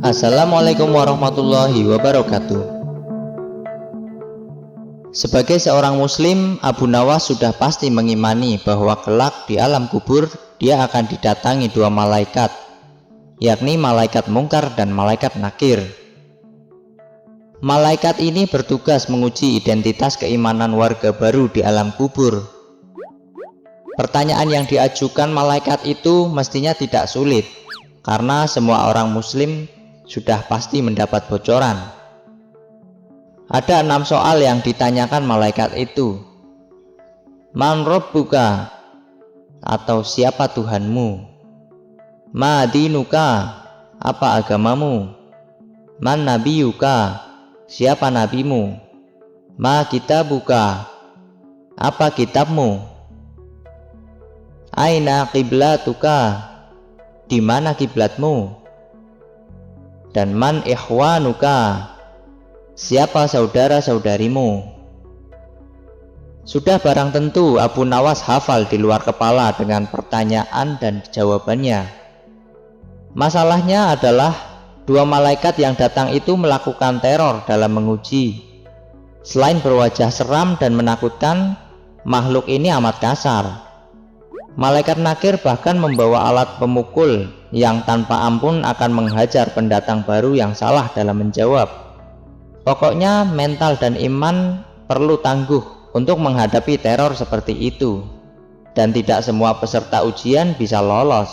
Assalamualaikum warahmatullahi wabarakatuh. Sebagai seorang muslim, Abu Nawas sudah pasti mengimani bahwa kelak di alam kubur dia akan didatangi dua malaikat, yakni malaikat mungkar dan malaikat nakir. Malaikat ini bertugas menguji identitas keimanan warga baru di alam kubur. Pertanyaan yang diajukan malaikat itu mestinya tidak sulit, karena semua orang muslim sudah pasti mendapat bocoran. Ada 6 soal yang ditanyakan malaikat itu. Man rabbuka, atau siapa Tuhanmu? Ma dinuka, apa agamamu? Man nabiyuka, siapa nabimu? Ma kitabuka, apa kitabmu? Aina qiblatuka, di mana kiblatmu? Dan man ikhwanuka, siapa saudara-saudarimu? Sudah barang tentu Abu Nawas hafal di luar kepala dengan pertanyaan dan jawabannya. Masalahnya adalah dua malaikat yang datang itu melakukan teror dalam menguji. Selain berwajah seram dan menakutkan, makhluk ini amat kasar. Malaikat nakir bahkan membawa alat pemukul yang tanpa ampun akan menghajar pendatang baru yang salah dalam menjawab. Pokoknya mental dan iman perlu tangguh untuk menghadapi teror seperti itu, dan tidak semua peserta ujian bisa lolos.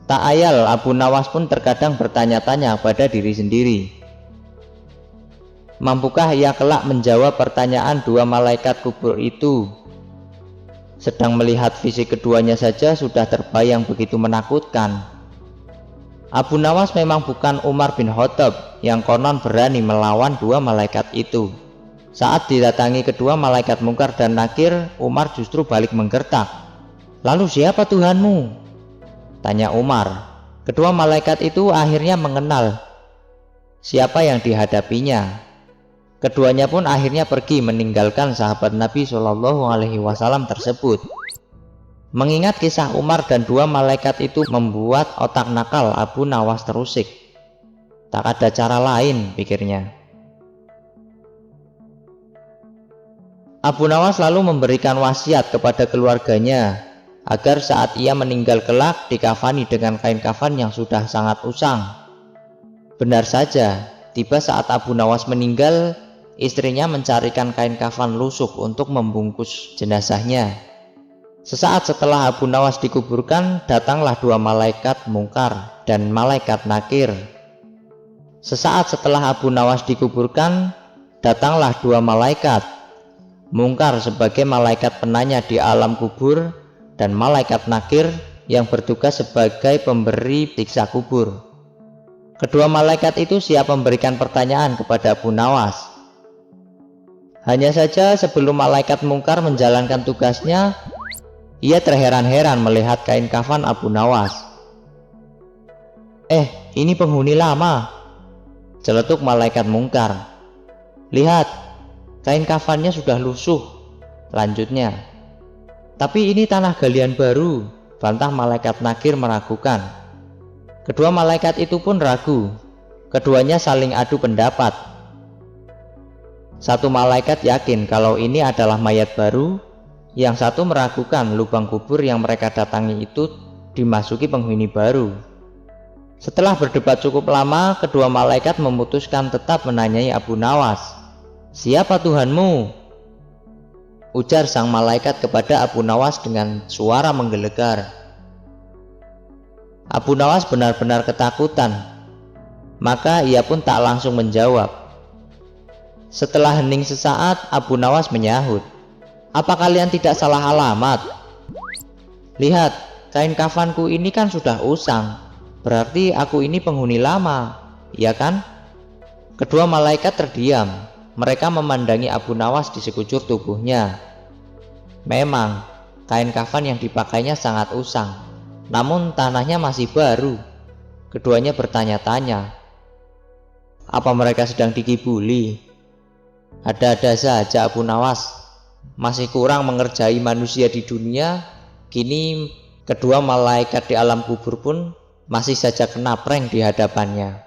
Tak ayal Abu Nawas pun terkadang bertanya-tanya pada diri sendiri, mampukah ia kelak menjawab pertanyaan dua malaikat kubur itu? Sedang melihat fisik keduanya saja sudah terbayang begitu menakutkan. Abu Nawas memang bukan Umar bin Khattab yang konon berani melawan dua malaikat itu. Saat didatangi kedua malaikat mungkar dan nakir, Umar justru balik menggertak. Lalu siapa Tuhanmu? Tanya Umar. Kedua malaikat itu akhirnya mengenal siapa yang dihadapinya. Keduanya pun akhirnya pergi meninggalkan sahabat Nabi Shallallahu Alaihi Wasallam tersebut. Mengingat kisah Umar dan dua malaikat itu membuat otak nakal Abu Nawas terusik. Tak ada cara lain, pikirnya. Abu Nawas lalu memberikan wasiat kepada keluarganya agar saat ia meninggal kelak dikafani dengan kain kafan yang sudah sangat usang. Benar saja, tiba saat Abu Nawas meninggal, istrinya mencarikan kain kafan lusuh untuk membungkus jenazahnya. Sesaat setelah Abu Nawas dikuburkan, datanglah dua malaikat mungkar dan malaikat nakir. Sesaat setelah Abu Nawas dikuburkan, datanglah dua malaikat mungkar sebagai malaikat penanya di alam kubur, dan malaikat nakir yang bertugas sebagai pemberi siksa kubur. Kedua malaikat itu siap memberikan pertanyaan kepada Abu Nawas. Hanya saja sebelum malaikat mungkar menjalankan tugasnya, ia terheran-heran melihat kain kafan Abu Nawas. Ini penghuni lama, celetuk malaikat mungkar. Lihat, kain kafannya sudah lusuh, lanjutnya. Tapi ini tanah galian baru, bantah malaikat nakir meragukan. Kedua malaikat itu pun ragu. Keduanya saling adu pendapat. Satu malaikat yakin kalau ini adalah mayat baru, yang satu meragukan lubang kubur yang mereka datangi itu dimasuki penghuni baru. Setelah berdebat cukup lama, kedua malaikat memutuskan tetap menanyai Abu Nawas. Siapa Tuhanmu? Ujar sang malaikat kepada Abu Nawas dengan suara menggelegar. Abu Nawas benar-benar ketakutan, maka ia pun tak langsung menjawab. Setelah hening sesaat, Abu Nawas menyahut, apa kalian tidak salah alamat? Lihat, kain kafanku ini kan sudah usang, berarti aku ini penghuni lama, iya kan? Kedua malaikat terdiam. Mereka memandangi Abu Nawas di sekujur tubuhnya. Memang, kain kafan yang dipakainya sangat usang, namun tanahnya masih baru. Keduanya bertanya-tanya, apa mereka sedang dikibuli? Ada-ada saja Abu Nawas, masih kurang mengerjai manusia di dunia. Kini kedua malaikat di alam kubur pun masih saja kena prank di hadapannya.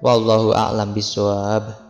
Wallahu a'lam bishawab.